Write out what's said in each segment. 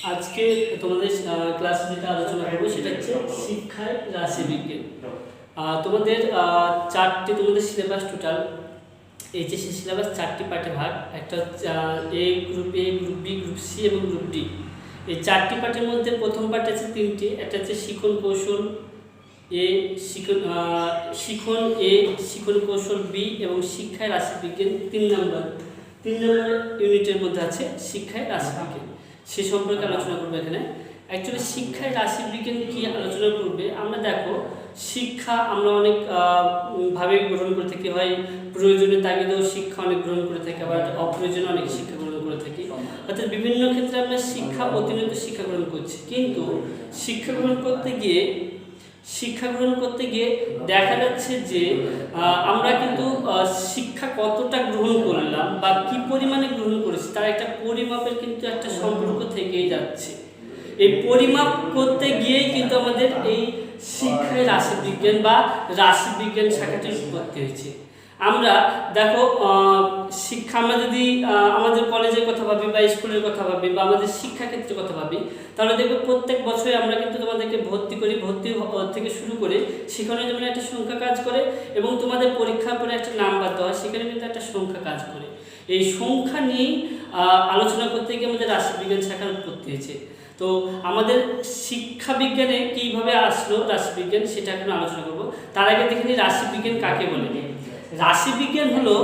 আজকে তোমাদের ক্লাসে যেটা আলোচনা করবো সেটা হচ্ছে শিক্ষায় রাশিবিজ্ঞান। তোমাদের চারটি তোমাদের সিলেবাস টোটাল এইচএসসি সিলেবাস চারটি পার্টে ভাগ। একটা হচ্ছে এ, গ্রুপ বি, গ্রুপ সি এবং গ্রুপ ডি। এই চারটি পার্টের মধ্যে প্রথম পার্ট আছে তিনটি। একটা হচ্ছে শিখন কৌশল এ, শিখন কৌশল বি এবং শিক্ষায় রাশিবিজ্ঞান 3 নম্বর ইউনিটের মধ্যে আছে শিক্ষায় রাশিবিজ্ঞান। সে সম্পর্কে আলোচনা করবো এখানে। অ্যাকচুয়ালি শিক্ষায় রাশিবিজ্ঞান কি আলোচনা করবে, আমরা দেখো শিক্ষা আমরা অনেক ভাবে গ্রহণ করে থাকি, হয় প্রয়োজনীয় তাগিদেও শিক্ষা অনেক গ্রহণ করে থাকি, আবার অপ্রয়োজনীয় অনেক শিক্ষা গ্রহণ করে থাকি। অর্থাৎ বিভিন্ন ক্ষেত্রে আমরা শিক্ষা অতিরিক্ত শিক্ষা গ্রহণ করছি, কিন্তু শিক্ষা গ্রহণ করতে গিয়ে দেখা যাচ্ছে যে আমরা কিন্তু শিক্ষা কতটা গ্রহণ করলাম বা কি পরিমাণে গ্রহণ করেছি তার একটা পরিমাপের কিন্তু একটা সম্পর্ক থেকেই যাচ্ছে। এই পরিমাপ করতে গিয়েই কিন্তু আমাদের এই শিক্ষায় রাশিবিজ্ঞান বা রাশিবিজ্ঞান শাখাটির উৎপত্তি হয়েছে। আমরা দেখো শিক্ষা, আমরা যদি আমাদের কলেজের কথা ভাবি বা স্কুলের কথা ভাবি বা আমাদের শিক্ষাক্ষেত্রের কথা ভাবি, তাহলে দেখবে প্রত্যেক বছরে আমরা কিন্তু তোমাদেরকে ভর্তি করি। ভর্তি থেকে শুরু করে সেখানে যেমন একটা সংখ্যা কাজ করে এবং তোমাদের পরীক্ষার পরে একটা নাম্বার দেওয়া, সেখানে কিন্তু একটা সংখ্যা কাজ করে। এই সংখ্যা নিয়েই আলোচনা করতে গিয়ে আমাদের রাশিবিজ্ঞান শাখার উৎপত্তি হয়েছে। তো আমাদের শিক্ষা বিজ্ঞানে কীভাবে আসলো রাশিবিজ্ঞান, সেটা এখন আলোচনা করব। তার আগে দেখে নিই রাশিবিজ্ঞান কাকে বলে। রাশিবিজ্ঞান হলো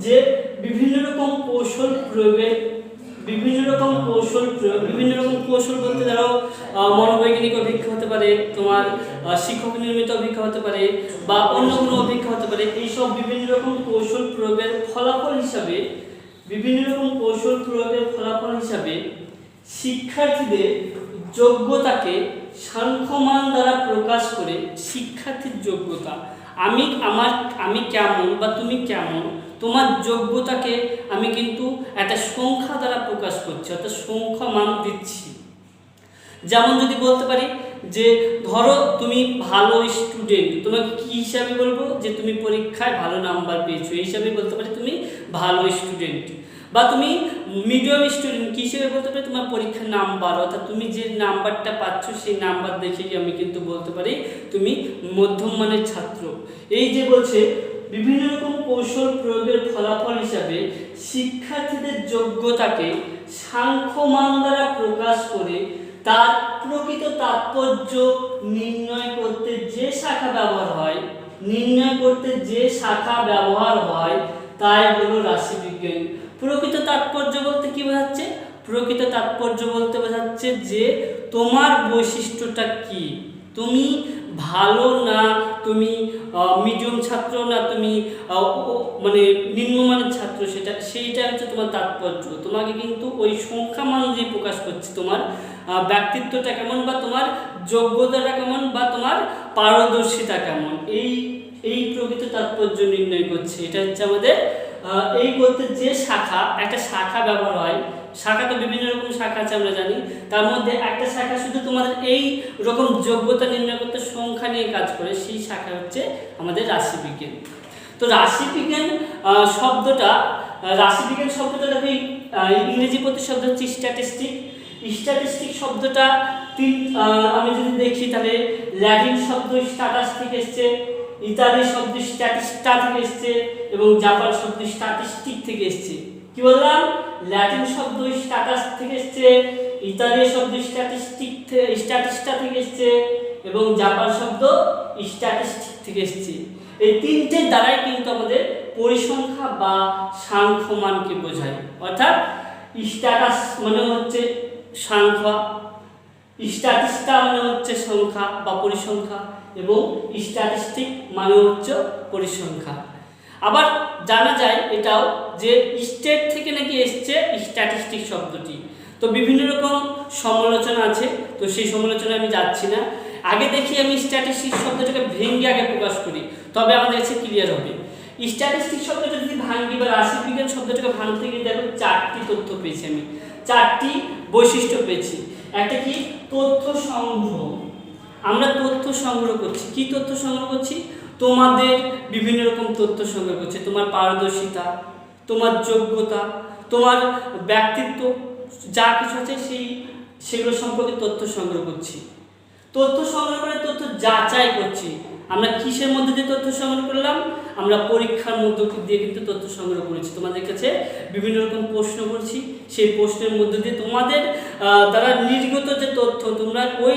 যে বিভিন্ন রকম কৌশল প্রয়োগ, বিভিন্ন রকম কৌশল বলতে ধরো মনোবৈজ্ঞানিক অভিজ্ঞতা হতে পারে, তোমার শিক্ষক নির্মিত অভিজ্ঞতা হতে পারে বা অন্য কোনো অভিজ্ঞতা হতে পারে। এইসব বিভিন্ন রকম কৌশল প্রয়োগের ফলাফল হিসাবে শিক্ষার্থীদের যোগ্যতাকে সাংখ্যমান দ্বারা প্রকাশ করে শিক্ষার্থীর যোগ্যতা, আমি কেমন বা তুমি কেমন, তোমার যোগ্যতাকে আমি কিন্তু একটা সংখ্যা দ্বারা প্রকাশ করছি, অর্থাৎ সংখ্যা মান দিচ্ছি। যেমন যদি বলতে পারি যে ধরো তুমি ভালো স্টুডেন্ট, তোমাকে কি হিসাবে বলবো, যে তুমি পরীক্ষায় ভালো নাম্বার পেয়েছো, এই হিসাবে বলতে পারি তুমি ভালো স্টুডেন্ট। বা তুমি মিডিয়াম স্টুডেন্ট, কী হিসেবে বলতে পারি, তোমার পরীক্ষার নাম্বার, অর্থাৎ তুমি যে নাম্বারটা পাচ্ছ সেই নাম্বার দেখে আমি কিন্তু বলতে পারি তুমি মধ্যম মানের ছাত্র। এই যে বলছে বিভিন্ন রকম কৌশল প্রয়োগের ফলাফল হিসাবে শিক্ষার্থীদের যোগ্যতাকে সাংখ্যমান দ্বারা প্রকাশ করে তার প্রকৃত তাৎপর্য নির্ণয় করতে যে শাখা ব্যবহার হয় তাই হলো রাশিবিজ্ঞান। প্রকৃত তাৎপর্য বলতে কি বোঝাচ্ছে? প্রকৃত তাৎপর্য বলতে বোঝাচ্ছে যে তোমার বৈশিষ্ট্যটা কি, তুমি ভালো না তুমি মিডিয়াম ছাত্র না তুমি মানে নিম্নমানের ছাত্র, সেইটা হচ্ছে তোমার তাৎপর্য। তোমাকে কিন্তু ওই সংখ্যা মান দিয়ে প্রকাশ করছে তোমার ব্যক্তিত্বটা কেমন বা তোমার যোগ্যতাটা কেমন বা তোমার পারদর্শিতা কেমন, এই প্রকৃত তাৎপর্য নির্ণয় করছে। এটা হচ্ছে আমাদের এই করতে যে একটা শাখা ব্যবহার হয়। শাখা তো বিভিন্ন রকম শাখা আছে আমরা জানি, তার মধ্যে একটা শাখা শুধু তোমাদের এই রকম যোগ্যতা নির্ণয় করতে সংখ্যা নিয়ে কাজ করে, সেই শাখা হচ্ছে আমাদের রাশিবিজ্ঞান। তো রাশিবিজ্ঞান শব্দটা দেখো ইংরেজি প্রতিশব্দ হচ্ছে স্ট্যাটিস্টিক শব্দটা আমি যদি দেখি তাহলে ল্যাটিন শব্দ স্ট্যাটাস থেকে এসছে, ইতালি শব্দ স্ট্যাটিস্টা থেকে এসছে এবং জাপান শব্দ স্ট্যাটিস্টিক থেকে এসছে। কি বললাম? ল্যাটিন শব্দ স্ট্যাটাস থেকে এসছে, ইতালি শব্দ স্ট্যাটিস্টা থেকে এসছে এবং জাপান শব্দ স্ট্যাটিস্টিক থেকে এসছে। এই তিনটে দ্বারাই কিন্তু আমাদের পরিসংখ্যা বা সাংখ্যমানকে বোঝায়। অর্থাৎ স্ট্যাটাস মানে হচ্ছে সংখ্যা, স্ট্যাটিস্টা মানে হচ্ছে সংখ্যা বা পরিসংখ্যা এবং স্ট্যাটিস্টিক মানে হচ্ছে পরিসংখ্যা। আবার জানা যায় এটাও যে স্টেট থেকে নাকি এসছে স্ট্যাটিস্টিক শব্দটি। তো বিভিন্ন রকম সমালোচনা আছে, তো সেই সমালোচনায় আমি যাচ্ছি না। আগে দেখি আমি স্ট্যাটিস্টিক শব্দটাকে ভেঙে আগে প্রকাশ করি, তবে আমাদের কাছে ক্লিয়ার হবে। স্ট্যাটিস্টিক শব্দটা যদি ভাঙি বা রাশিবিজ্ঞান শব্দটাকে ভাঙতে গিয়ে দেখো চারটি তথ্য পেয়েছি, আমি চারটি বৈশিষ্ট্য পেয়েছি। একটা কি? তথ্য সংগ্রহ। আমরা তথ্য সংগ্রহ করছি। কি তথ্য সংগ্রহ করছি? তোমাদের বিভিন্ন রকম তথ্য সংগ্রহ করছে, তোমার পারদর্শিতা, তোমার যোগ্যতা, তোমার ব্যক্তিত্ব, যা কিছু আছে সেগুলো সম্পর্কে তথ্য সংগ্রহ করছি। তথ্য সংগ্রহ করে তথ্য যাচাই করছি। আমরা কিসের মধ্যে দিয়ে তথ্য সংগ্রহ করলাম? আমরা পরীক্ষার মধ্য দিয়ে কিন্তু তথ্য সংগ্রহ করেছি। তোমাদের কাছে বিভিন্ন রকম প্রশ্ন করছি, সেই প্রশ্নের মধ্য দিয়ে তোমাদের দ্বারা নির্গত যে তথ্য, তোমরা ওই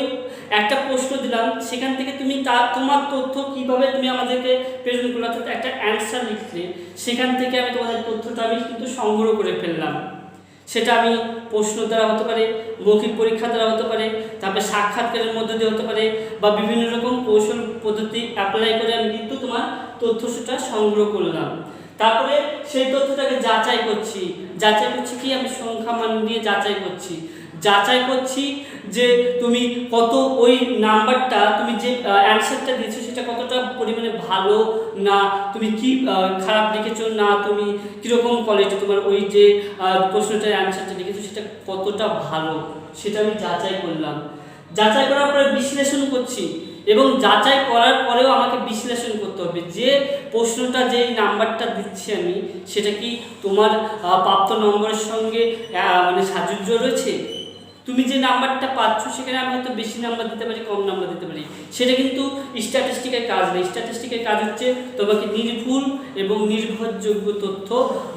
একটা প্রশ্ন দিলাম, সেখান থেকে তুমি তোমার তথ্য কিভাবে তুমি আমাদেরকে প্রেজেন্ট করলে, অর্থাৎ একটা অ্যান্সার লিখলে, সেখান থেকে আমি তোমাদের তথ্যটা আমি কিন্তু সংগ্রহ করে ফেললাম। সেটা আমি প্রশ্ন দ্বারা হতে পারে, মৌখিক পরীক্ষা দ্বারা হতে পারে, তারপরে সাক্ষাৎকারের মধ্যে দিয়ে হতে পারে, বা বিভিন্ন রকম কৌশল পদ্ধতি অ্যাপ্লাই করে আমি কিন্তু তোমার তথ্যটা সংগ্রহ করলাম। তারপরে সেই তথ্যটাকে যাচাই করছি কি? আমি সংখ্যা মান দিয়ে যাচাই করছি যে তুমি কত ওই নাম্বারটা, তুমি যে অ্যান্সারটা দিয়েছো সেটা কতটা পরিমাণে ভালো, না তুমি কি খারাপ লিখেছো, না তুমি কীরকম কোয়ালিটি, তোমার ওই যে প্রশ্নটার অ্যান্সারটা লিখেছো সেটা কতটা ভালো, সেটা আমি যাচাই করলাম। যাচাই করার পরে বিশ্লেষণ করছি, এবং যাচাই করার পরেও আমাকে বিশ্লেষণ করতে হবে যে প্রশ্নটা, যে নাম্বারটা দিচ্ছি আমি, সেটা কি তোমার প্রাপ্ত নম্বরের সঙ্গে মানে সাযুজ্য রয়েছে। তুমি যে নাম্বারটা পাচ্ছ সেখানে আমি হয়তো বেশি নাম্বার দিতে পারি, কম নাম্বার দিতে পারি, সেটা কিন্তু স্ট্যাটিস্টিকের কাজ নেই। স্ট্যাটিস্টিকের কাজ হচ্ছে তোমাকে নির্ভুল এবং নির্ভরযোগ্য তথ্য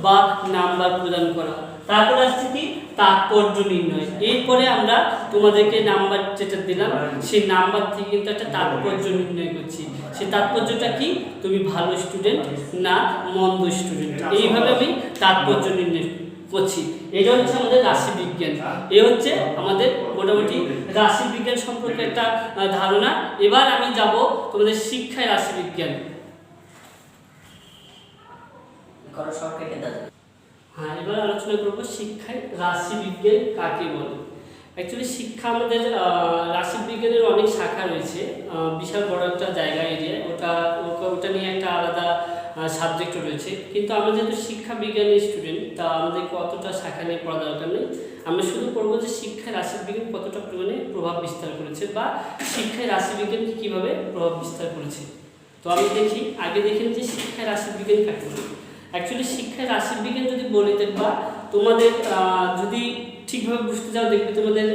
বা নাম্বার প্রদান করা। তারপরে আসছে কি? তাৎপর্য নির্ণয়। এরপরে আমরা তোমাদেরকে নাম্বার যেটা দিলাম, সেই নাম্বার থেকে কিন্তু একটা তাৎপর্য নির্ণয় করছি। সেই তাৎপর্যটা কি? তুমি ভালো স্টুডেন্ট না মন্দ স্টুডেন্ট, এইভাবে আমি তাৎপর্য নির্ণয় করছি। এটা হচ্ছে আমাদের রাশিবিজ্ঞান। এ হচ্ছে আমাদের মোটামুটি রাশিবিজ্ঞান সম্পর্কে একটা ধারণা। এবার আমি যাব তোমাদের শিক্ষায় রাশিবিজ্ঞান। হ্যাঁ, এবার আলোচনা করবো শিক্ষায় রাশিবিজ্ঞান কাকে বলে। অ্যাকচুয়ালি শিক্ষা আমাদের রাশিবিজ্ঞানের অনেক শাখা রয়েছে, বিশাল বড় একটা জায়গা এরিয়া, ওটা নিয়ে একটা আলাদা সাবজেক্ট রয়েছে। কিন্তু আমরা যেহেতু শিক্ষা বিজ্ঞানের স্টুডেন্ট, তা আমাদেরকে অতটা শাখা নিয়ে পড়া দরকার নেই। আমরা শুধু পড়বো যে শিক্ষায় রাশিবিজ্ঞান কতটা পরিমাণে প্রভাব বিস্তার করেছে, বা শিক্ষায় রাশিবিজ্ঞান কীভাবে প্রভাব বিস্তার করেছে। তো আমি আগে দেখি যে শিক্ষায় রাশিবিজ্ঞান কাকে বলে। অ্যাকচুয়ালি শিক্ষায় রাশিবিজ্ঞান যদি বলি, দেখবা তোমাদের যদি ঠিকভাবে বুঝতে চাও, দেখবে তোমাদের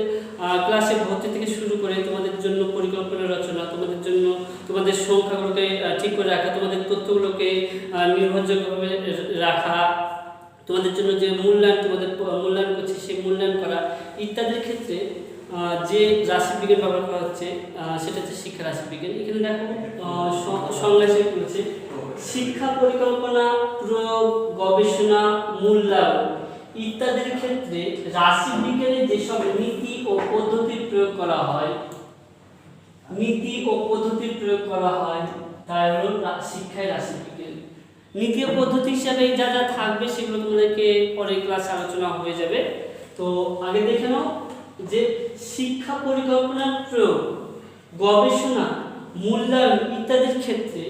ক্লাসে ভর্তি থেকে শুরু করে তোমাদের জন্য পরিকল্পনা রচনা, তোমাদের জন্য তোমাদের সংখ্যাগুলোকে ঠিক করে রাখা, তোমাদের তথ্যগুলোকে নির্ভরযোগ্যভাবে রাখা, তোমাদের জন্য যে মূল্যায়ন করছে সেই মূল্যায়ন করা ইত্যাদির ক্ষেত্রে যে রাশিবিজ্ঞান ব্যবহার করা হচ্ছে সেটা হচ্ছে শিক্ষা রাশিবিজ্ঞান। এখানে দেখো সংজ্ঞা হিসেবে করেছে শিক্ষা পরিকল্পনা, প্রয়োগ, গবেষণা, মূল্যায়ন ইত্যাদির ক্ষেত্রে রাশিবিজ্ঞানে যেসব নীতি ও পদ্ধতির প্রয়োগ করা হয় তাই হলো শিক্ষায় রাশিবিজ্ঞান। নীতি ও পদ্ধতি হিসাবে যা যা থাকবে সেগুলো তোমাদেরকে পরের ক্লাসে আলোচনা হয়ে যাবে। তো আগে দেখে নাও যে শিক্ষা পরিকল্পনার প্রয়োগ, গবেষণা, মূল্যায়ন ইত্যাদির ক্ষেত্রে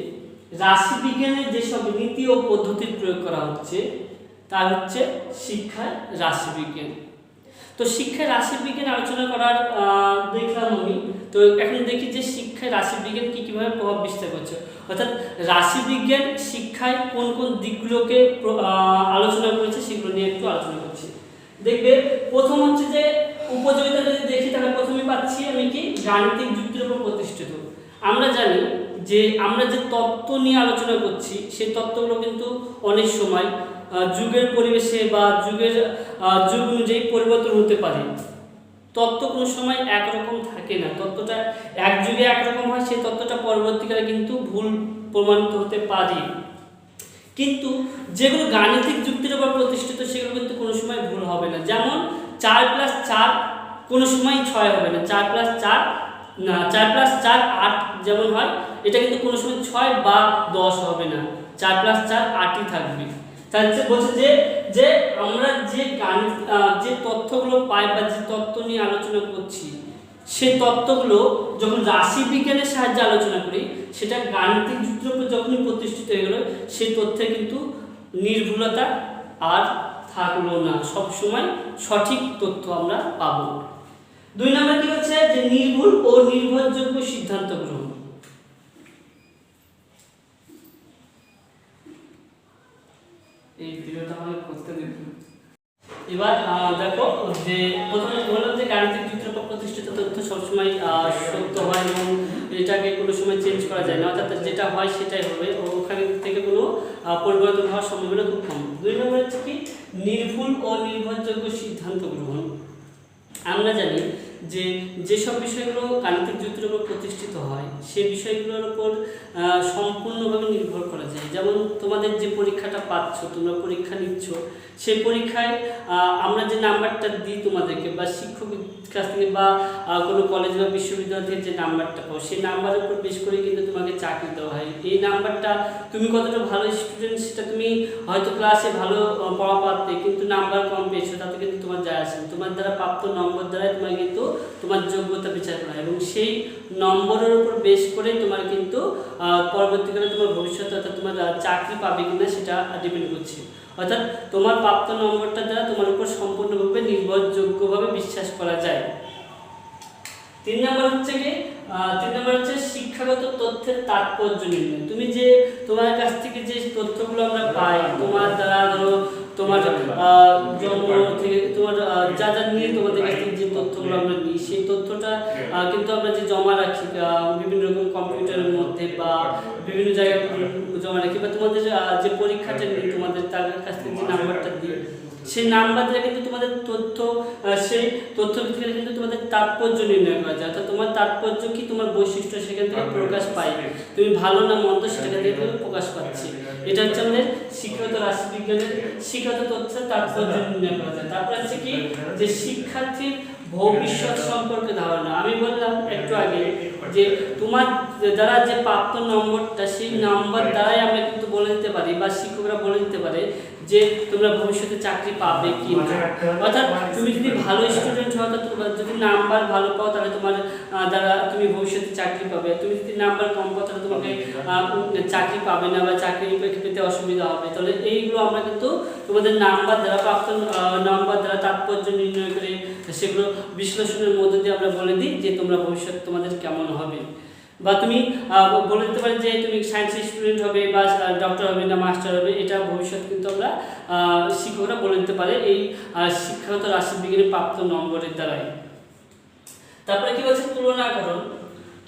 রাশিবিজ্ঞানের যেসব নীতি ও পদ্ধতির প্রয়োগ করা হচ্ছে তা হচ্ছে শিক্ষায় রাশিবিজ্ঞান। তো শিক্ষায় রাশিবিজ্ঞান আলোচনা করার দেখলাম আমি। তো এখন দেখি যে শিক্ষায় রাশিবিজ্ঞান কীভাবে প্রভাব বিস্তার করছে, অর্থাৎ রাশিবিজ্ঞান শিক্ষায় কোন কোন দিকগুলোকে আলোচনা করেছে সেগুলো নিয়ে একটু আলোচনা করছি। দেখবে প্রথম হচ্ছে যে উপযোগিতা যদি দেখি, তাহলে প্রথমেই পাচ্ছি আমি কি গাণিতিক যুক্তির উপর প্রতিষ্ঠিত। আমরা জানি যে আমরা যে তত্ত্ব নিয়ে আলোচনা করছি সেই তত্ত্বগুলো কিন্তু অনেক সময় যুগের পরিবেশে বা যুগ অনুযায়ী পরিবর্তন হতে পারে। তত্ত্ব কোনো সময় একরকম থাকে না, তত্ত্বটা এক যুগে একরকম হয়, সেই তত্ত্বটা পরবর্তীকালে কিন্তু ভুল প্রমাণিত হতে পারে। কিন্তু যেগুলো গাণিতিক যুক্তির উপর প্রতিষ্ঠিত সেগুলো কিন্তু কোনো সময় ভুল হবে না। যেমন 4+4 কোনো সময় 6 হবে না, 4+4 8 যেমন হয়, এটা কিন্তু কোনো সময় 6 বা 10 হবে না, 4+4 8ই থাকবে। তাহলে বলছে যে আমরা যে তথ্যগুলো পাই বা যে তত্ত্ব নিয়ে আলোচনা করছি সেই তত্ত্বগুলো যখন রাশিবিজ্ঞানের সাহায্যে আলোচনা করি, সেটা গাণিতিক যুক্তির উপর যখনই প্রতিষ্ঠিত হয়ে গেল, সেই তথ্যে কিন্তু নির্ভুলতা আর থাকলো না, সবসময় সঠিক তথ্য আমরা পাবো। 2 নম্বর কি হচ্ছে যে নির্ভুল ও নির্ভরযোগ্য সিদ্ধান্ত গ্রহণ। এই ভিডিওটা আমাকে করতে দিন। এবার দেখো যে প্রথমে বললাম যে গাণিতিক যুক্তির উপর প্রতিষ্ঠিত তথ্য সবসময় সত্য হয় এবং এটাকে কোনো সময় চেঞ্জ করা যায় না, অর্থাৎ যেটা হয় সেটাই হবে, ওখানে থেকে কোনো পরিবর্তন হওয়ার সম্ভাবনা খুব কম। 2 নম্বর হচ্ছে কি নির্ভুল ও নির্ভরযোগ্য সিদ্ধান্ত গ্রহণ। আমরা জানি যে যেসব বিষয়গুলো গাণিতিক যুক্তির উপর প্রতিষ্ঠিত হয় সেই বিষয়গুলোর উপর সম্পূর্ণভাবে নির্ভর করা যায়। যেমন তোমাদের যে পরীক্ষাটা পাচ্ছ, তোমরা পরীক্ষা নিচ্ছ, সেই পরীক্ষায় আমরা যে নাম্বারটা দিই তোমাদেরকে বা শিক্ষকের কাছ থেকে বা কোনো কলেজ বা বিশ্ববিদ্যালয় থেকে যে নাম্বারটা পাও, সেই নাম্বারের উপর বেশ করে কিন্তু তোমাকে চাকরি দেওয়া হয়। এই নাম্বারটা তুমি কতটা ভালো স্টুডেন্ট সেটা তুমি হয়তো ক্লাসে ভালো পড়া পারতে, কিন্তু নাম্বার কম পেয়েছো, তাতে কিন্তু তোমার যায় আসে না। তোমার দ্বারা প্রাপ্ত নম্বর দ্বারাই তোমার কিন্তু তোমার যোগ্যতা বিচার করা হয় এবং সেই নম্বরের উপর বেশ করে তোমার কিন্তু পরবর্তীকালে তোমার ভবিষ্যতে অর্থাৎ তোমার চাকরি পাবে কিনা সেটা ডিপেন্ড করছে। অর্থাৎ তোমার প্রাপ্ত নম্বরটা দ্বারা তোমার উপর সম্পূর্ণভাবে নির্ভরযোগ্যভাবে বিশ্বাস করা যায়। 3 নম্বর হচ্ছে কি 3 নম্বর হচ্ছে শিক্ষাগত তথ্যের তাৎপর্য নির্ণয়। তুমি যে তোমার কাছ থেকে যে তথ্যগুলো আমরা পাই, তোমার দ্বারা ধরো তোমার জন্ম থেকে তোমার যা যা নিয়ে তোমাদের কাছ থেকে যে তথ্যগুলো আমরা নিই, সেই তথ্যটা কিন্তু আমরা যে জমা রাখি বিভিন্ন রকম কম্পিউটারের মধ্যে বা বিভিন্ন জায়গায় জমা রাখি, বা তোমাদের যে পরীক্ষাটা নিই তোমাদের তার কাছ থেকে যে নাম্বারটা দিই, সেই নাম্বার দ্বারা কিন্তু তোমাদের তথ্য সেই তথ্য থেকে কিন্তু তোমাদের তাৎপর্য নির্ণয় করা যায়। অর্থাৎ তোমার তাৎপর্য কি, তোমার বৈশিষ্ট্য সেখান থেকে প্রকাশ পায়, তুমি ভালো না মন্দ সেখান থেকে প্রকাশ পাচ্ছে। এটা হচ্ছে আমাদের শিক্ষাগত রাশিবিজ্ঞানের শিক্ষাগত তথ্যের তাৎপর্য নির্ণয় করা যায়। তারপর হচ্ছে কি যে শিক্ষার্থীর ভবিষ্যৎ সম্পর্কে ধারণা। আমি বললাম একটু আগে যে তোমার দ্বারা যে প্রাপ্ত নম্বরটা, সেই নম্বর দ্বারাই আমরা কিন্তু বলে দিতে পারি বা শিক্ষকরা বলে দিতে পারে যে তোমরা ভবিষ্যতে চাকরি পাবে কি না। অর্থাৎ তুমি যদি ভালো স্টুডেন্ট হও, যদি নাম্বার ভালো পাও তাহলে তোমার দ্বারা তুমি ভবিষ্যতে চাকরি পাবে। তুমি যদি নাম্বার কম পাও তাহলে তোমাকে চাকরি পাবে না বা চাকরি পেতে অসুবিধা হবে। তাহলে এইগুলো আমরা কিন্তু তোমাদের নাম্বার দ্বারা প্রাপ্ত নাম্বার দ্বারা তাৎপর্য নির্ণয় করে সেগুলো বিশ্লেষণের মধ্যে দিয়ে আমরা বলে দিই যে তোমরা ভবিষ্যৎ তোমাদের কেমন হবে। বা তুমি বলে দিতে পারি যে তুমি সায়েন্সের স্টুডেন্ট হবে বা ডক্টর হবে না মাস্টার হবে, এটা ভবিষ্যৎ কিন্তু আমরা শিক্ষকরা বলে দিতে পারে এই শিক্ষাগত রাশিবিজ্ঞানের প্রাপ্ত নম্বরের দ্বারাই। তারপরে কি বলছে তুলনাকরণ।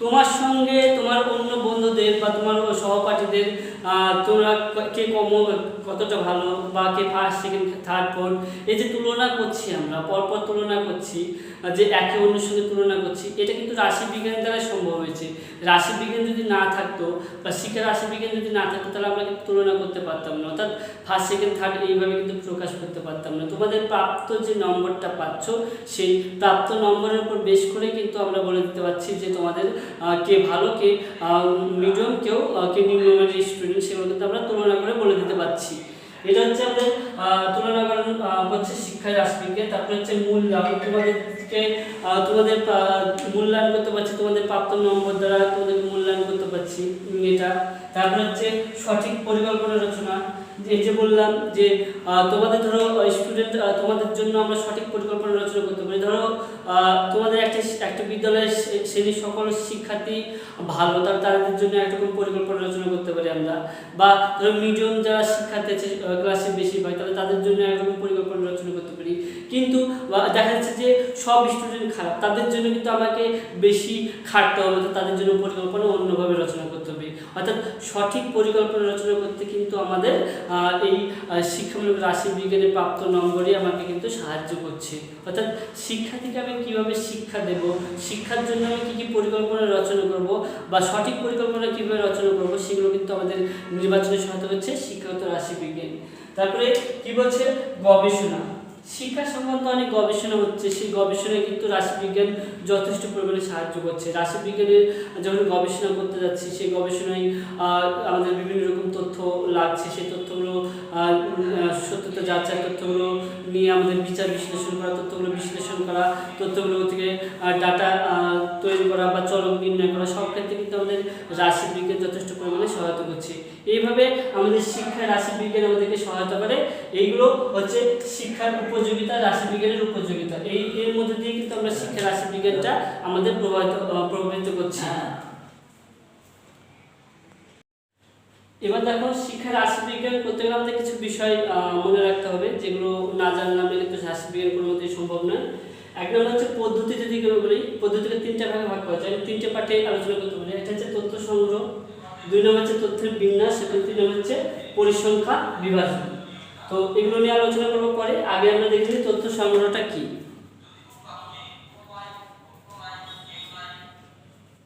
তোমার সঙ্গে তোমার অন্য বন্ধুদের বা তোমার সহপাঠীদের তোমরা কে কতটা ভালো বা কে ফার্স্ট সেকেন্ড থার্ড ফোর্থ, এই যে তুলনা করছি আমরা পরপর তুলনা করছি, যে একে অন্যের সঙ্গে তুলনা করছি, এটা কিন্তু রাশিবিজ্ঞানের দ্বারা সম্ভব হয়েছে। রাশিবিজ্ঞান যদি না থাকতো বা শিক্ষা রাশিবিজ্ঞান যদি না থাকতো তাহলে আমরা কিন্তু তুলনা করতে পারতাম না, অর্থাৎ ফার্স্ট সেকেন্ড থার্ড এইভাবে কিন্তু প্রকাশ করতে পারতাম না। তোমাদের প্রাপ্ত যে নম্বরটা পাচ্ছ সেই প্রাপ্ত নম্বরের উপর বেশ করে কিন্তু আমরা বলে দিতে পারছি যে তোমাদের কে ভালো, কে মিডিয়াম, কে নিম্নমানের স্টুডেন্ট, সেগুলো কিন্তু আমরা তুলনা করে বলে দিতে পারছি। এটা হচ্ছে আমাদের তুলনাকরণ হচ্ছে শিক্ষার রাশিবিজ্ঞান। তারপরে হচ্ছে মূল্যায়ন। তোমাদের মূল্যায়ন করতে পারছি, তোমাদের প্রাপ্ত নম্বর দ্বারা তোমাদের মূল্যায়ন করতে পারছি এটা। তারপরে হচ্ছে সঠিক পরিকল্পনা রচনা। এই যে বললাম যে তোমাদের ধরো স্টুডেন্ট, তোমাদের জন্য আমরা সঠিক পরিকল্পনা রচনা করতে পারি। ধরো তোমাদের একটা বিদ্যালয়ের শ্রেণীর সকল শিক্ষার্থী ভালো, তাদের জন্য একরকম পরিকল্পনা রচনা করতে পারি আমরা। বা ধরো মিডিয়াম যারা শিক্ষার্থী আছে ক্লাসে বেশি হয়, তাহলে তাদের জন্য একরকম পরিকল্পনা রচনা করতে পারি। কিন্তু দেখা যাচ্ছে যে সব স্টুডেন্ট খারাপ, তাদের জন্য কিন্তু আমাকে বেশি খাটতে হবে, তাদের জন্য পরিকল্পনা অন্যভাবে রচনা করতে হবে। অর্থাৎ সঠিক পরিকল্পনা রচনা করতে কিন্তু আমাদের এই শিক্ষামূলক রাশিবিজ্ঞানের প্রাপ্ত নম্বরই আমাকে কিন্তু সাহায্য করছে। অর্থাৎ শিক্ষার্থীকে আমি কীভাবে শিক্ষা দেব, শিক্ষার জন্য আমি কী কী পরিকল্পনা রচনা করব বা সঠিক পরিকল্পনা কীভাবে রচনা করব, সেগুলো কিন্তু আমাদের নির্বাচনে সহায়তা করছে শিক্ষাগত রাশিবিজ্ঞান। তারপরে কি বলছে গবেষণা। শিক্ষা সংক্রান্ত অনেক গবেষণা হচ্ছে, সেই গবেষণায় কিন্তু রাশিবিজ্ঞান যথেষ্ট পরিমাণে সাহায্য করছে। রাশিবিজ্ঞানের যখন গবেষণা করতে যাচ্ছি, সেই গবেষণায় আমাদের বিভিন্ন রকম তথ্য লাগছে, সেই তথ্যগুলো সত্যতা যাচাই, তথ্যগুলো নিয়ে আমাদের বিচার বিশ্লেষণ করা, তথ্যগুলো বিশ্লেষণ করা, তথ্যগুলো থেকে ডাটা তৈরি করা বা চলক নির্ণয় করা, সব ক্ষেত্রে কিন্তু আমাদের রাশিবিজ্ঞান যথেষ্ট পরিমাণে সহায়তা করছে। এইভাবে আমাদের শিক্ষায় রাশিবিজ্ঞান আমাদেরকে সহায়তা করে। এইগুলো হচ্ছে শিক্ষার উপযোগিতা, রাশিবিজ্ঞানের উপযোগিতা। এর মধ্যে দিয়ে কিন্তু আমরা শিক্ষা রাশিবিজ্ঞানটা আমাদের প্রভাবিত করছি। এবার দেখো, শিক্ষা রাশিবিজ্ঞান করতে গেলে আমাদের কিছু বিষয় মনে রাখতে হবে, যেগুলো না জানলে কিন্তু রাশিবিজ্ঞান কোনো মতেই সম্ভব নয়। এক নম্বর হচ্ছে পদ্ধতি। যদি কেউ বলি, পদ্ধতিকে তিনটা ভাগে ভাগ করা যায়, আমি তিনটে পার্টে আলোচনা করতে পারি। একটা হচ্ছে তথ্য সংগ্রহ, দুই নম্বর হচ্ছে তথ্যের বিন্যাস, এবং তিন নম্বর হচ্ছে পরিসংখ্যা বিভাজন। তো এগুলো নিয়ে আলোচনা করবো পরে। আগে আমরা দেখি তথ্য সংগ্রহটা কি।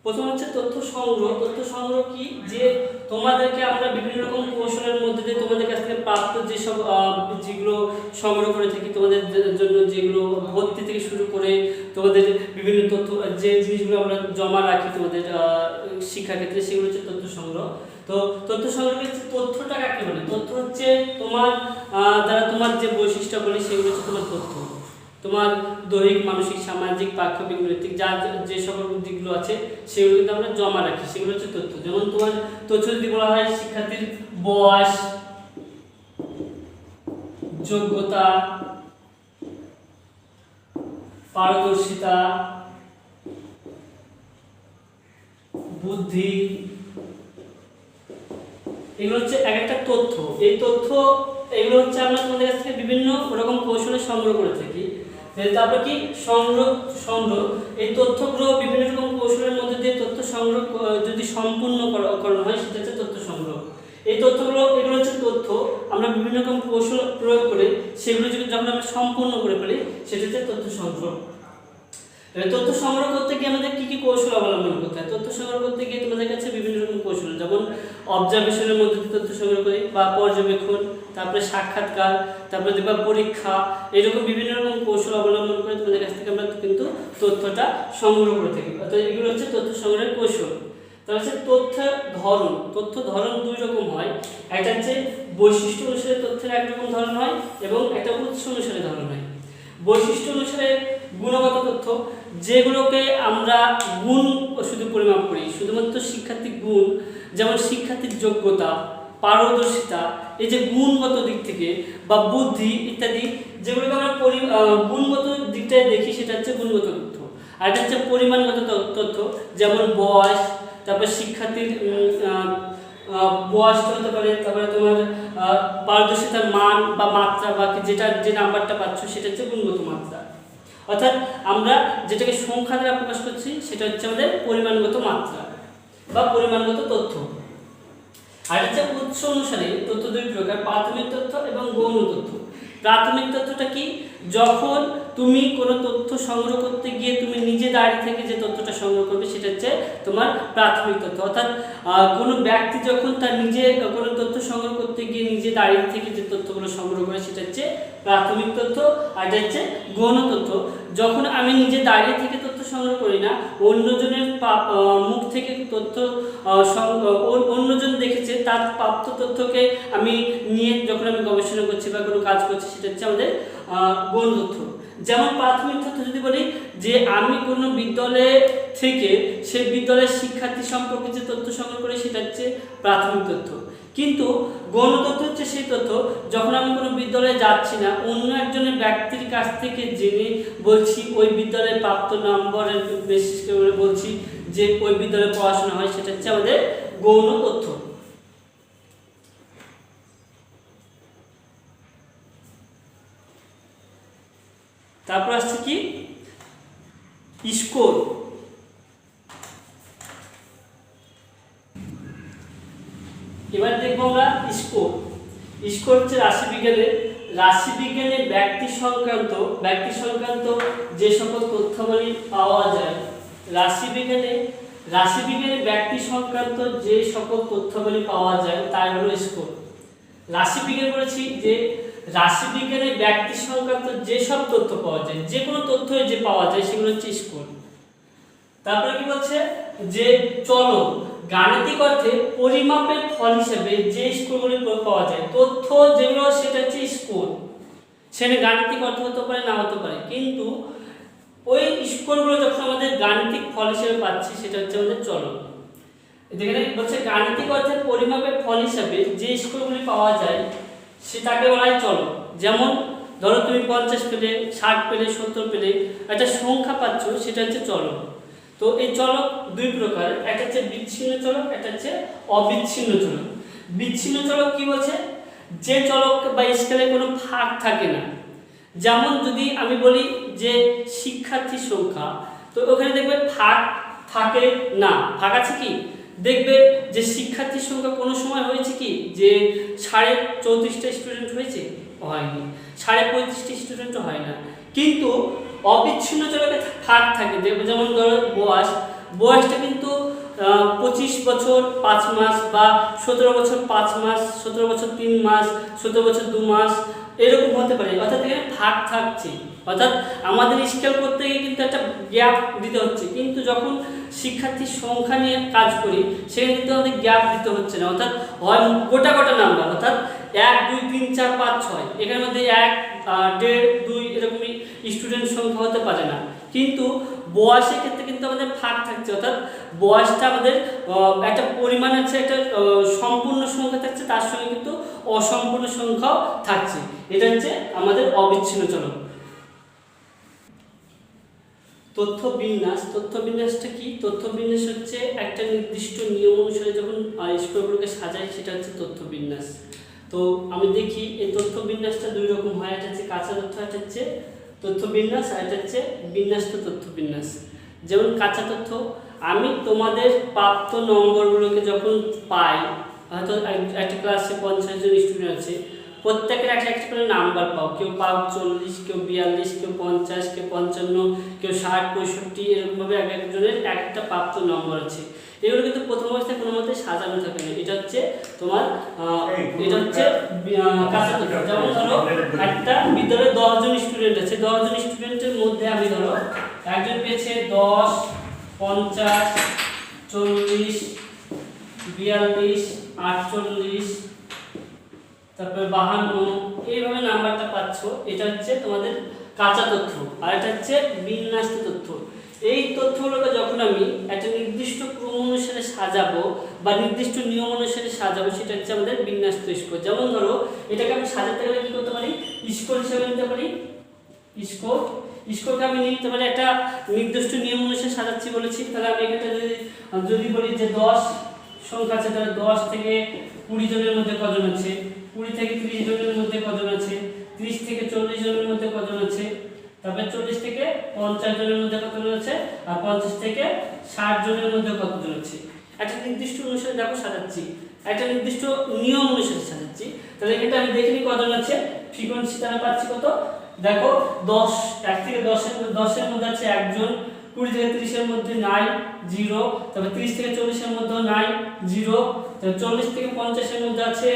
প্রথম হচ্ছে তথ্য সংগ্রহ। তথ্য সংগ্রহ কি, যে তোমাদেরকে আমরা বিভিন্ন রকম কৌশলের মধ্যে দিয়ে তোমাদের কাছ থেকে প্রাপ্ত যেসব যেগুলো সংগ্রহ করে থাকি, তোমাদের জন্য যেগুলো ভর্তি থেকে শুরু করে তোমাদের বিভিন্ন তথ্য, যে জিনিসগুলো আমরা জমা রাখি তোমাদের শিক্ষাক্ষেত্রে, সেগুলো হচ্ছে তথ্য সংগ্রহ। তো তথ্য সংগ্রহ হচ্ছে, তথ্যটা কাকে বলে? তথ্য হচ্ছে তোমার দ্বারা তোমার যে বৈশিষ্ট্য বলি, সেগুলো হচ্ছে তোমার তথ্য। তোমার দৈহিক, মানসিক, সামাজিক, পাঠ্যবিক, নৈতিক যা যে সকল দিকগুলো আছে, সেগুলো কিন্তু আমরা জমা রাখি, সেগুলো হচ্ছে তথ্য। যেমন তোমার তথ্য যদি বলা হয়, শিক্ষার্থীর বয়স, যোগ্যতা, পারদর্শিতা, বুদ্ধি, এগুলো হচ্ছে এক একটা তথ্য। এই তথ্য এগুলো হচ্ছে আমরা তোমাদের কাছ থেকে বিভিন্ন রকম কৌশলে সংগ্রহ করে থাকি। তারপর কি সংগ্রহ, এই তথ্যগুলো বিভিন্ন রকম কৌশলের মধ্যে দিয়ে তথ্য সংগ্রহ যদি সম্পূর্ণ করানো হয়, সেটা হচ্ছে তথ্য সংগ্রহ। এই তথ্যগুলো, এগুলো হচ্ছে তথ্য আমরা বিভিন্ন রকম কৌশল প্রয়োগ করে সেগুলো যখন আমরা সম্পূর্ণ করে ফেলি, সেটা হচ্ছে তথ্য সংগ্রহ। তথ্য সংগ্রহ করতে গিয়ে আমাদের কি কি কৌশল অবলম্বন করতে হয়? তথ্য সংগ্রহ করতে গিয়ে তোমাদের কাছে বিভিন্ন রকম কৌশল, যেমন অবজারভেশনের মধ্যে দিয়ে তথ্য সংগ্রহ করি, বা পর্যবেক্ষণ, তারপরে সাক্ষাৎকার, তারপরে দেখবা পরীক্ষা, এরকম বিভিন্ন রকম কৌশল অবলম্বন করে তোমাদের কাছ থেকে আমরা কিন্তু তথ্যটা সংগ্রহ করে থাকি। অর্থাৎ এগুলো হচ্ছে তথ্য সংগ্রহের কৌশল। তার হচ্ছে তথ্য ধরন। তথ্য ধরন দুই রকম হয়। একটা হচ্ছে বৈশিষ্ট্য অনুসারে তথ্যের একরকম ধরন হয়, এবং একটা উৎস অনুসারে ধরন হয়। বৈশিষ্ট্য অনুসারে গুণগত তথ্য, যেগুলোকে আমরা গুণ শুধু পরিমাপ করি, শুধুমাত্র শিক্ষার্থীর গুণ, যেমন শিক্ষার্থীর যোগ্যতা, পারদর্শিতা, এই যে গুণগত দিক থেকে, বা বুদ্ধি ইত্যাদি, যেগুলোকে আমরা গুণগত দিকটায় দেখি, সেটা হচ্ছে গুণগত তথ্য। আর এটা হচ্ছে পরিমাণগত তথ্য, যেমন বয়স, তারপর শিক্ষার্থীর বয়সটা হতে পারে, তারপরে তোমার পারদর্শিতার মান বা মাত্রা, বা যেটা যে নাম্বারটা পাচ্ছ, সেটা হচ্ছে গুণগত মাত্রা। অর্থাৎ আমরা যেটাকে সংখ্যা দ্বারা প্রকাশ করছি, সেটা হচ্ছে আমাদের পরিমাণগত মাত্রা বা পরিমাণগত তথ্য। আর হচ্ছে উৎস অনুসারে তথ্য দুই প্রকার, প্রাথমিক তথ্য এবং গৌণ তথ্য। প্রাথমিক তথ্যটা কি? যখন তুমি কোনো তথ্য সংগ্রহ করতে গিয়ে তুমি নিজে দাঁড়িয়ে থেকে যে তথ্যটা সংগ্রহ করবে, সেটা হচ্ছে তোমার প্রাথমিক তথ্য। অর্থাৎ কোনো ব্যক্তি যখন তার নিজে কোনো তথ্য সংগ্রহ করতে গিয়ে নিজে দাঁড়িয়ে থেকে যে তথ্যগুলো সংগ্রহ করে, সেটা হচ্ছে প্রাথমিক তথ্য। আর এটা হচ্ছে গৌণ তথ্য, যখন আমি নিজে দাঁড়িয়ে থেকে তথ্য সংগ্রহ করি না, অন্যজনের মুখ থেকে তথ্য, অন্যজন দেখেছে তার প্রাপ্ত তথ্যকে আমি নিয়ে যখন আমি গবেষণা করছি বা কোনো কাজ করছি, সেটা হচ্ছে আমাদের গৌণ তথ্য। যেমন প্রাথমিক তথ্য যদি বলি, যে আমি কোনো বিদ্যালয়ে থেকে সেই বিদ্যালয়ের শিক্ষার্থী সম্পর্কে যে তথ্য সংগ্রহ করি, সেটা হচ্ছে প্রাথমিক তথ্য। কিন্তু গৌণ তথ্য হচ্ছে সেই তথ্য যখন আমি কোনো বিদ্যালয়ে যাচ্ছি না, অন্য একজনের ব্যক্তির কাছ থেকে জেনে বলছি, ওই বিদ্যালয়ে প্রাপ্ত নম্বরের বেসিস করে বলছি যে ওই বিদ্যালয়ে পড়াশোনা হয়, সেটা হচ্ছে আমাদের গৌণ তথ্য। তারপর আসছে কি স্কোর। এবার দেখবো আমরা স্কোর। স্কোর হচ্ছে রাশিবিজ্ঞানে ব্যক্তি সংক্রান্ত যে সকল তথ্যাবলী পাওয়া যায়, রাশিবিজ্ঞানে ব্যক্তি সংক্রান্ত যে সকল তথ্যাবলী পাওয়া যায়, তাই হলো স্কোর। রাশিবিজ্ঞান বলেছি যে রাশিবিজ্ঞানে ব্যক্তি সংক্রান্ত যেসব তথ্য পাওয়া যায়, যে কোনো তথ্য যে পাওয়া যায়, সেগুলো হচ্ছে স্কোর। তারপরে কি বলছে, যে চলো গাণিতিক অর্থে পরিমাপের ফল হিসেবে যে স্কোরগুলি পাওয়া যায়, তথ্য যেগুলো, সেটা হচ্ছে স্কোর। সেটা গাণিতিক অর্থ হতে পারে, না হতে পারে, কিন্তু ওই স্কোরগুলো যখন আমাদের গাণিতিক ফল হিসেবে পাচ্ছি, সেটা হচ্ছে আমাদের চলক। এখানে বলছে গাণিতিক অর্থে পরিমাপের ফল হিসেবে যে স্কোরগুলি পাওয়া যায়, সেটাকে বলা হয় চলক। যেমন ধরো তুমি 50 পেলে, 60 পেলে, 70 পেলে একটা সংখ্যা পাচ্ছ, সেটা হচ্ছে চলক। তো এই চলক দুই প্রকার, একটা হচ্ছে বিচ্ছিন্ন চলক, একটা হচ্ছে অবিচ্ছিন্ন চলক। বিচ্ছিন্ন চলক কি বলছে, যে চলক বা স্কেলে কোনো ফাঁক থাকে না। যেমন যদি আমি বলি যে শিক্ষার্থীর সংখ্যা, তো ওখানে দেখবে ফাঁক থাকে না, ফাঁক আছে কি, দেখবে যে শিক্ষার্থীর সংখ্যা কোনো সময় হয়েছে কি যে 34.5টা স্টুডেন্ট হয়েছে, হয়নি, 35.5টা স্টুডেন্টও হয় না। কিন্তু অবিচ্ছিন্ন চলকে ফাঁক থাকে, যেমন ধরো বয়সটা কিন্তু 25 বছর 5 মাস বা 17 বছর 5 মাস, 17 বছর 3 মাস, 17 বছর 2 মাস, এরকম হতে পারে। অর্থাৎ এখানে ফাঁক থাকছে, অর্থাৎ আমাদের স্কেল করতে গিয়ে কিন্তু একটা গ্যাপ দিতে হচ্ছে। কিন্তু যখন শিক্ষার্থীর সংখ্যা নিয়ে কাজ করি সেখানে কিন্তু আমাদের গ্যাপ দিতে হচ্ছে না, অর্থাৎ হয় গোটা গোটা নাম্বার, অর্থাৎ 1 2 3 4 5 6, এখানের মধ্যে 1 1.5 2 এরকমই স্টুডেন্ট সংখ্যা হতে পারে না। কিন্তু বয়সের ক্ষেত্রে কিন্তু আমাদের ফাঁক থাকছে, অর্থাৎ বয়সটা আমাদের একটা পরিমাণ আছে, একটা সম্পূর্ণ সংখ্যা থাকছে, তার সঙ্গে কিন্তু অসম্পূর্ণ সংখ্যাও থাকছে। এটা হচ্ছে আমাদের অবিচ্ছিন্ন চলক। তথ্য বিন্যাস, তথ্য বিন্যাসটা কি, তথ্য বিন্যাস হচ্ছে একটা নির্দিষ্ট নিয়ম অনুসারে যখন স্কোরগুলোকে সাজাই সেটা হচ্ছে তথ্য বিন্যাস। তো আমি দেখি এই তথ্য বিন্যাসটা দুই রকম হয়, একটা হচ্ছে কাঁচা তথ্য, একটা হচ্ছে তথ্য বিন্যাস, আর এটা হচ্ছে বিন্যাস্ত তথ্য বিন্যাস। যেমন কাঁচা তথ্য, আমি তোমাদের প্রাপ্ত নম্বরগুলোকে যখন পাই, হয়তো একটা ক্লাসে 50 জন স্টুডেন্ট আছে, প্রত্যেকের একটা একটা করে নাম্বার পাও, কেউ পাও 40, কেউ 42, কেউ 50, কেউ 55, কেউ 60 65, এরকমভাবে এক একজনের একটা প্রাপ্ত নম্বর আছে। এগুলো কিন্তু প্রথম অবস্থায় কোনো মতে সাজানো থাকে না। এটা হচ্ছে তোমার এটা হচ্ছে কাঁচা তথ্য। যেমন ধরো একটা বিদ্যালয়ে 10 জন স্টুডেন্ট আছে, 10 জন স্টুডেন্টের মধ্যে আমি ধরো একজন পেয়েছে 10, 50, 40, 42, 48, তারপরে 52, এইভাবে নাম্বারটা পাচ্ছ। এটা হচ্ছে তোমাদের কাঁচা তথ্য, আর এটা হচ্ছে বিন্যাস্ত তথ্য। এই তথ্যগুলোকে যখন আমি একটা নির্দিষ্ট ক্রম অনুসারে সাজাবো বা নির্দিষ্ট নিয়ম অনুসারে সাজাবো, সেটা হচ্ছে আমাদের বিন্যাস্ত স্কোর। যেমন ধরো এটাকে আমি সাজাতে গেলে কি করতে পারি, স্কোর হিসেবে নিতে পারি। স্কোরকে আমি নিতে পারি একটা নির্দিষ্ট নিয়ম অনুসারে সাজাচ্ছি বলেছি। তাহলে আমি এখানে যদি বলি যে 10 সংখ্যা আছে, তাহলে 10 থেকে 20 জনের মধ্যে কজন আছে, 20 থেকে 30 জনের মধ্যে কজন আছে, 30 থেকে 40 জনের মধ্যে কজন আছে, তারপরে 40 থেকে 50 জনের মধ্যে কতজন আছে, আর 50 থেকে 60 জনের মধ্যে কতজন আছে। একটা নির্দিষ্ট অনুসারে দেখো সাজাচ্ছি, একটা নির্দিষ্ট নিয়ম অনুসারে সাজাচ্ছি। তাহলে এটা আমি দেখে নিই কজন আছে। ফ্রিকোয়েন্সি তারা পাচ্ছি কত, দেখো 10, 1 থেকে 10 এর মধ্যে আছে একজন, 20 থেকে 30 এর মধ্যে নাই, 0, তারপর 30 থেকে 40 এর মধ্যে নাই, 0, তারপর 40 থেকে 50 এর মধ্যে আছে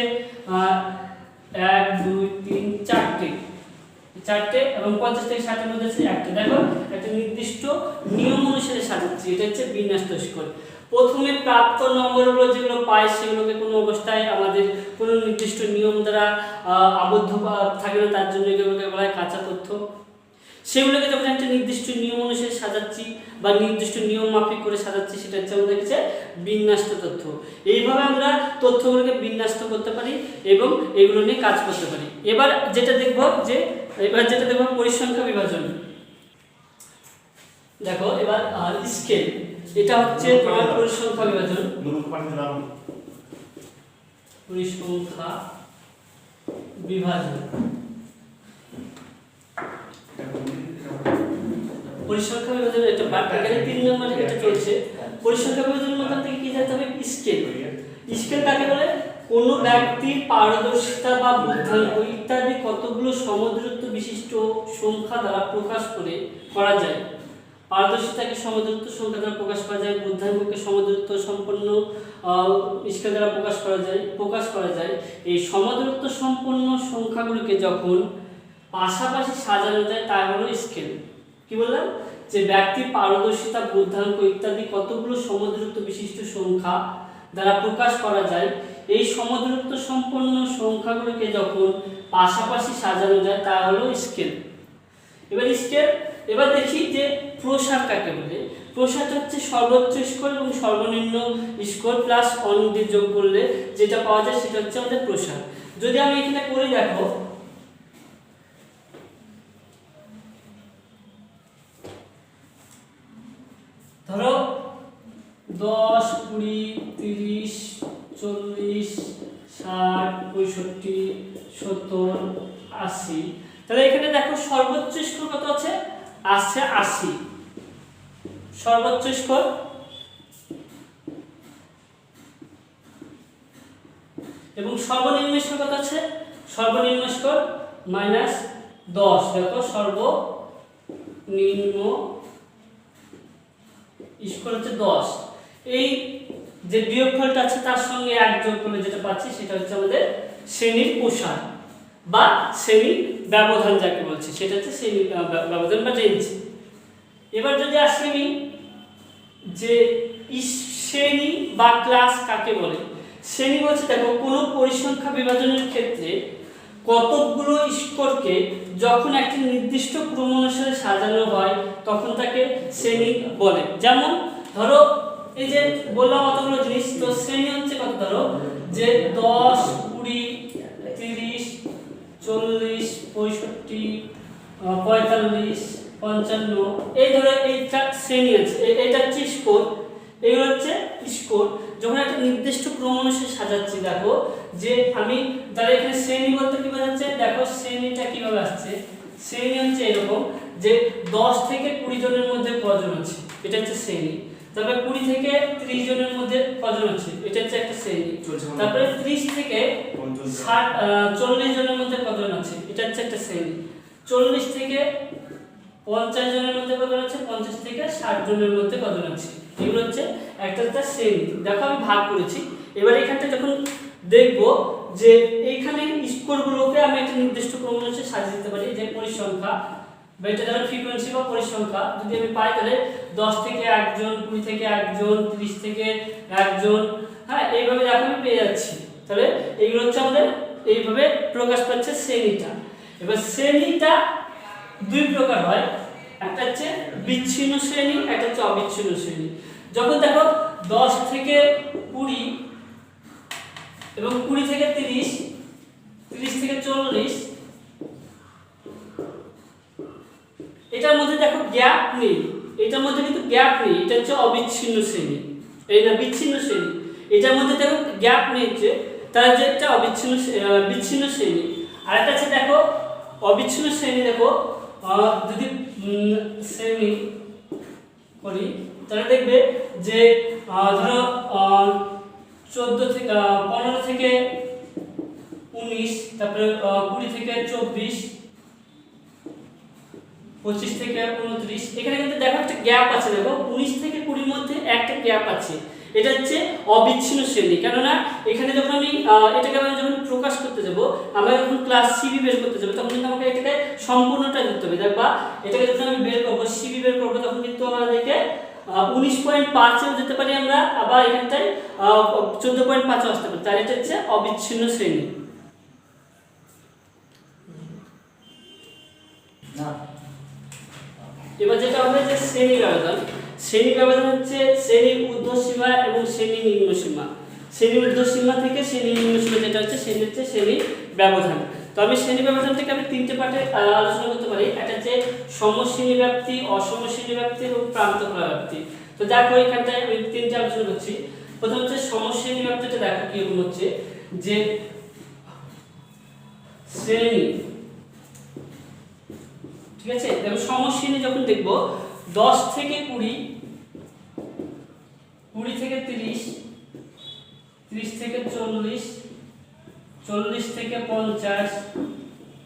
1 2 3 4টে, এবং 50 থেকে 60 এর মধ্যে আছে একটা। দেখো একটা নির্দিষ্ট নিয়ম অনুসারে সাজাচ্ছি, এটা হচ্ছে বিন্যাস্ত স্কোর। প্রথমে প্রাপ্ত নম্বরগুলো যেগুলো পাই সেগুলোকে কোনো অবস্থায় আমাদের কোনো নির্দিষ্ট নিয়ম দ্বারা আবদ্ধ থাকে না, তার জন্য এগুলোকে বলা হয় কাঁচা তথ্য। সেগুলোকে যখন একটা নির্দিষ্ট নিয়ম অনুসারে সাজাচ্ছি বা নির্দিষ্ট নিয়ম মাফিক করে সাজাচ্ছি, সেটা হচ্ছে আমাদের কাছে বিন্যাস্ত তথ্য। এইভাবে আমরা তথ্যগুলোকে বিন্যাস্ত করতে পারি এবং এগুলো নিয়ে কাজ করতে পারি। এবার যেটা দেখব পরিসংখ্যা বিভাজন। দেখো এবার স্কেল, এটা হচ্ছে তোমার পরিসংখ্যা বিভাজন। পরিসংখ্যা বিভাজন, পরিসংখ্যা বিভাজনের এটা এখানে 3 নম্বরে এটা চলছে। পরিসংখ্যা বিভাজনের মধ্যে থেকে কি জানতে হবে, স্কেল। স্কেল কাকে বলে, কোনো ব্যক্তির পারদর্শিতা বা বুদ্ধাঙ্ক ইত্যাদি কতগুলো সমদূরত্ব বিশিষ্ট সংখ্যা দ্বারা প্রকাশ করা যায়। পারদর্শিতাকে সমদূরত্ব সংখ্যা দ্বারা প্রকাশ করা যায়, বুদ্ধাঙ্ককে সমদূরত্ব সম্পন্ন স্কেল দ্বারা প্রকাশ করা যায়। এই সমদূরত্ব সম্পন্ন সংখ্যাগুলোকে যখন পাশাপাশি সাজানো যায় তা হলো স্কেল। কি বললাম, যে ব্যক্তির পারদর্শিতা, বুদ্ধাঙ্ক ইত্যাদি কতগুলো সমদূরত্ব বিশিষ্ট সংখ্যা দ্বারা প্রকাশ করা যায়, এই সমদূরত্ব সম্পন্ন সংখ্যাগুলোকে যখন পাশাপাশি সাজানো যায় তা হলো স্কেল। এবার দেখি যে প্রসার কাকে বলে। প্রসারটা হচ্ছে সর্বোচ্চ স্কোর এবং সর্বনিম্ন স্কোর প্লাস অনূর্ধ্ব যোগ করলে যেটা পাওয়া যায় সেটা হচ্ছে আমাদের প্রসার। যদি আমি এখানে করি, দেখো ধরো 10 20 30 40 60, 65, 70, 80। তাহলে এখানে দেখো সর্বোচ্চ স্কোর কত আছে? আসছে 80 সর্বোচ্চ স্কোর। এবং সর্বনিম্ন স্কোর কত আছে? সর্বনিম্ন স্কোর -10। দেখো সর্বনিম্ন স্কোর হচ্ছে 10। এই যে বিয়োগফলটা আছে তার সঙ্গে 1 যোগ করলে যেটা পাচ্ছি সেটা হচ্ছে আমাদের শ্রেণীর প্রসার বা শ্রেণীর ব্যবধান যাকে বলছি, সেটা হচ্ছে শ্রেণীর ব্যবধান বা রেঞ্জ। এবার যদি আসি আমি যে শ্রেণী বা ক্লাস কাকে বলে। শ্রেণী বলছে দেখো কোনো পরিসংখ্যা বিভাজনের ক্ষেত্রে কতকগুলো স্কোরকে যখন একটি নির্দিষ্ট ক্রম অনুসারে সাজানো হয় তখন তাকে শ্রেণী বলে। যেমন ধরো এই যে বললাম অতগুলো জিনিস, তো শ্রেণী হচ্ছে কত? ধরো যে 10, 20, 30, 40, 65, 45, 55, এই ধরো এইটা শ্রেণী আছে, এটা হচ্ছে স্কোর। এগুলো হচ্ছে স্কোর যখন একটা নির্দিষ্ট ক্রম অনুসারে সাজাচ্ছি। দেখো যে আমি তাহলে এখানে শ্রেণী বলতে কি বোঝাচ্ছে? দেখো শ্রেণীটা কিভাবে আসছে। শ্রেণী হচ্ছে এরকম যে 10 থেকে 20 জনের মধ্যে কজন আছে, এটা হচ্ছে শ্রেণী। তারপরে 20 থেকে 30 জনের মধ্যে কজন আছে, এটা হচ্ছে একটা শ্রেণী। তারপরে 30 থেকে 40 জনের মধ্যে কজন আছে, এটা হচ্ছে একটা শ্রেণী। 40 থেকে 50 জনের মধ্যে কজন আছে, 50 থেকে 60 জনের মধ্যে কজন আছে, এগুলো হচ্ছে একটা শ্রেণী। দেখো আমি ভাগ করেছি। এবার এখানটা যখন দেখব যে এইখানে স্কোরগুলোকে আমি একটা নির্দিষ্ট ক্রম অনুসারে সাজিয়ে দিতে পারি, যে পরিসংখ্যা বা এটা ধরো ফ্রিকোয়েন্সি বা পরিসংখ্যা যদি আমি পাই তাহলে 10 থেকে 1 জন, 20 থেকে 1 জন, 30 থেকে 1 জন, হ্যাঁ এইভাবে দেখো আমি পেয়ে যাচ্ছি। তাহলে এইগুলো হচ্ছে আমাদের এইভাবে প্রকাশ পাচ্ছে শ্রেণীটা। এবার শ্রেণীটা দুই প্রকার হয়, একটা হচ্ছে বিচ্ছিন্ন শ্রেণী, একটা হচ্ছে অবিচ্ছিন্ন শ্রেণী। যখন দেখো 10 থেকে 20 এবং 20 থেকে 30, 30 থেকে 40, এটার মধ্যে দেখো গ্যাপ নেই, এটার মধ্যে কিন্তু গ্যাপ নেই, এটা হচ্ছে অবিচ্ছিন্ন শ্রেণী। এই না বিচ্ছিন্ন শ্রেণী, এটার মধ্যে দেখো গ্যাপ নেই, তার যে একটা বিচ্ছিন্ন শ্রেণী। আর একটা আছে দেখো অবিচ্ছিন্ন শ্রেণী। দেখো যদি শ্রেণী করি তাহলে দেখবে যে ধরো 15 থেকে 19, তারপরে 20 থেকে 24, 25 থেকে 29, এখানে কিন্তু দেখো একটা গ্যাপ আছে। দেখো 19 থেকে 20 মধ্যে একটা গ্যাপ আছে, এটা হচ্ছে অবিচ্ছিন্ন শ্রেণী। কেননা এখানে যখন আমি এটাকে আমি যখন প্রকাশ করতে যাব, আমরা যখন ক্লাস সিবি বের করতে যাব তখন কিন্তু আমাকে এটাকে সম্পূর্ণটা দিতে হবে। দেখবা এটাকে যখন আমি বের করব, সিবি বের করব, তখন কিন্তু আমাদেরকে 19.5 এও যেতে পারি আমরা, আবার এখানটায় 14.5 আসতে পারে। তাই এটা হচ্ছে অবিচ্ছিন্ন শ্রেণী। এবার যেটা হবে যে শ্রেণী ব্যবধান। শ্রেণী ব্যবধান হচ্ছে শ্রেণীর ঊর্ধ্বসীমা এবং শ্রেণীর নিম্নসীমা। শ্রেণীর ঊর্ধ্বসীমা থেকে শ্রেণীর নিম্নসীমা যেটা হচ্ছে সেটা হচ্ছে শ্রেণীর ব্যবধান। তো আমি শ্রেণী ব্যবধানটাকে আমি 3টে পার্টে আলোচনা করতে পারি। একটা হচ্ছে সমশ্রেণী ব্যাপ্তি, অসমশ্রেণী ব্যাপ্তি এবং প্রান্তখোলা ব্যাপ্তি। তো দেখো এখানটায় আমি 3টে আলোচনা করছি। প্রথম হচ্ছে সমশ্রেণী ব্যাপ্তিটা। দেখো কিরকম হচ্ছে যে শ্রেণী, ঠিক আছে। দেখো সমশ্রেণী যখন দেখব 10 থেকে 20, 20 থেকে 30, 30 থেকে 40, 40 থেকে 50,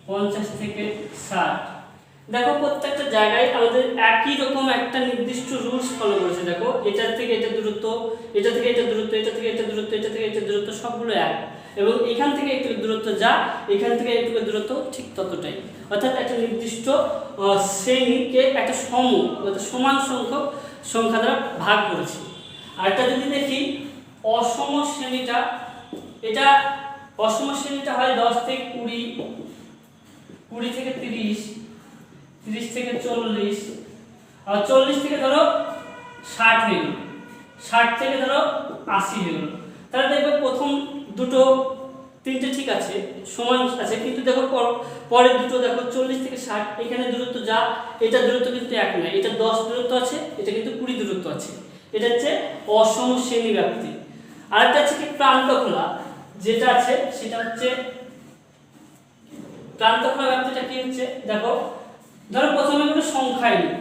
50 থেকে 60। দেখো প্রত্যেকটা জায়গায় আমাদের একই রকম একটা নির্দিষ্ট রুলস ফলো করেছে। দেখো এটার থেকে এটা দূরত্ব, এটা থেকে এটা দূরত্ব, এটা থেকে এটা দূরত্ব, এটা থেকে এটা দূরত্ব, সবগুলো এক। এবং এখান থেকে একটু দূরত্ব যা, এখান থেকে একটু দূরত্ব ঠিক ততটাই। অর্থাৎ একটা নির্দিষ্ট শ্রেণীকে একটা সমান সংখ্যক সংখ্যা দ্বারা ভাগ করেছি। আরেকটা যদি দেখি অসম শ্রেণীটা, এটা অসম শ্রেণীটা হয় 10 থেকে 20, 20 থেকে 30, 30 থেকে 40, আর 40 থেকে ধরো 60 হয়ে গেল, 60 থেকে ধরো 80 হয়ে গেল। তাহলে দেখবে প্রথম দুটো 3টে ঠিক আছে, সমান আছে, কিন্তু দেখো পরের দুটো দেখো 40 থেকে 60, এখানে দূরত্ব যা, এটা দূরত্ব কিন্তু এক নয়, এটা 10 দূরত্ব আছে, এটা কিন্তু 20 দূরত্ব আছে। এটা হচ্ছে অসম শ্রেণী ব্যাপ্তি। আরেকটা আছে কি প্রান্তখোলা, যেটা আছে সেটা হচ্ছে প্রান্তখোলা ব্যাপ্তিটা কি হচ্ছে দেখো, ধরো প্রথমে কোনো সংখ্যাই নেই,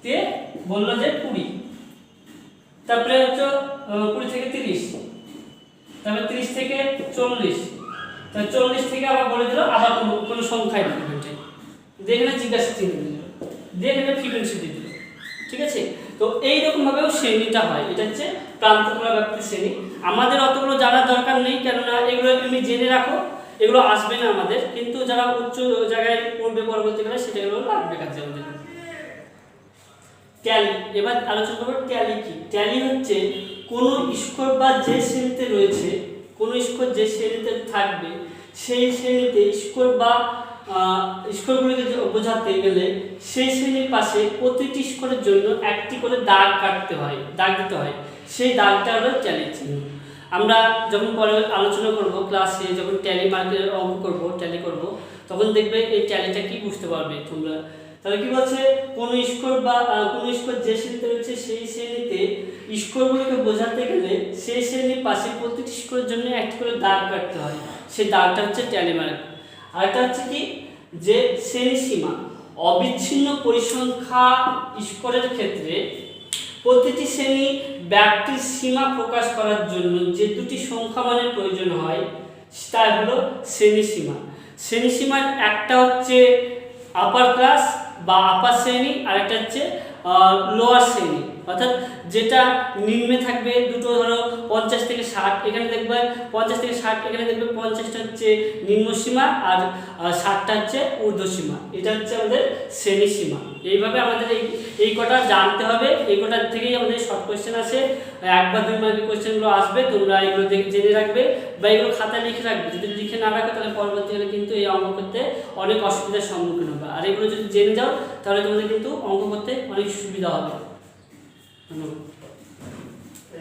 তে বললো যে 20, তারপরে হচ্ছে 20 থেকে 30, তারপরে 30 থেকে 40, তারপরে 40 থেকে আবার বলে দিল আবার কোনো সংখ্যাই নেই এখানটায়, এখানে জিজ্ঞাসা চিহ্ন দিল, এখানে ফ্রিকোয়েন্সি দিয়ে দিল। ঠিক আছে, তো এইরকম ভাবেও শ্রেণীটা হয়, এটা হচ্ছে প্রান্তখোলা ব্যাপ্তির শ্রেণী। আমাদের অতগুলো জানার দরকার নেই, কেননা এগুলো তুমি জেনে রাখো, এগুলো আসবে না আমাদের, কিন্তু যারা উচ্চ জায়গায় পড়বে পরবর্তীকালে সেটাগুলো লাগবে কাজে আমাদের। ট্যালি, এবার আলোচনা করব ট্যালি কি। ট্যালি হচ্ছে কোনো স্কোর বা যে শ্রেণীতে রয়েছে, কোনো স্কোর যে শ্রেণীতে থাকবে সেই শ্রেণীতে স্কোর বা স্কোরগুলিকে বোঝাতে গেলে সেই শ্রেণীর পাশে প্রতিটি স্কোরের জন্য একটি করে দাগ কাটতে হয়, দাগ দিতে হয়, সেই দাগটা হলো ট্যালি চিহ্ন। আমরা যখন পরে আলোচনা করব ক্লাসে, যখন ট্যালি মার্কের অঙ্ক করব, ট্যালি করব, তখন দেখবে এই ট্যালিটা কি বুঝতে পারবে তোমরা। তাহলে কি বলছে, কোনো স্কোর বা কোনো স্কোর যে শ্রেণীতে রয়েছে সেই শ্রেণীতে স্কোরগুলোকে বোঝাতে গেলে সেই শ্রেণীর পাশে প্রতিটি স্কোরের জন্য একটি করে দাগ কাটতে হয়, সেই দাগটা হচ্ছে ট্যালি মার্ক। আরেকটা হচ্ছে কি, যে শ্রেণী সীমা, অবিচ্ছিন্ন পরিসংখ্যা স্কোরের ক্ষেত্রে প্রতিটি শ্রেণী ব্যাপ্তির সীমা প্রকাশ করার জন্য যে দুটি সংখ্যা মানের প্রয়োজন হয় তা হলো শ্রেণী সীমা। শ্রেণী সীমার একটা হচ্ছে আপার ক্লাস বা আপার শ্রেণী, আর একটা হচ্ছে লোয়ার শ্রেণী, অর্থাৎ যেটা নিম্নে থাকবে দুটো, ধরো 50 থেকে 60, এখানে দেখবে 50 থেকে 60, এখানে দেখবে 50টা হচ্ছে নিম্ন সীমা আর 60টা হচ্ছে ঊর্ধ্ব সীমা, এটা হচ্ছে আমাদের শ্রেণী সীমা। এইভাবে আমাদের এই কটা জানতে হবে, এই কটার থেকেই আমাদের শর্ট কোয়েশ্চেন আসে, 1 বা 2 মার্কের কোয়েশ্চেনগুলো আসবে, তোমরা এগুলো জেনে রাখবে বা এগুলো খাতায় লিখে রাখবে। যদি লিখে না রাখো তাহলে পরবর্তীকালে কিন্তু এই অঙ্ক করতে অনেক অসুবিধার সম্মুখীন হবে, আর এগুলো যদি জেনে যাও তাহলে তোমাদের কিন্তু অঙ্ক করতে অনেক সুবিধা হবে। ধন্যবাদ।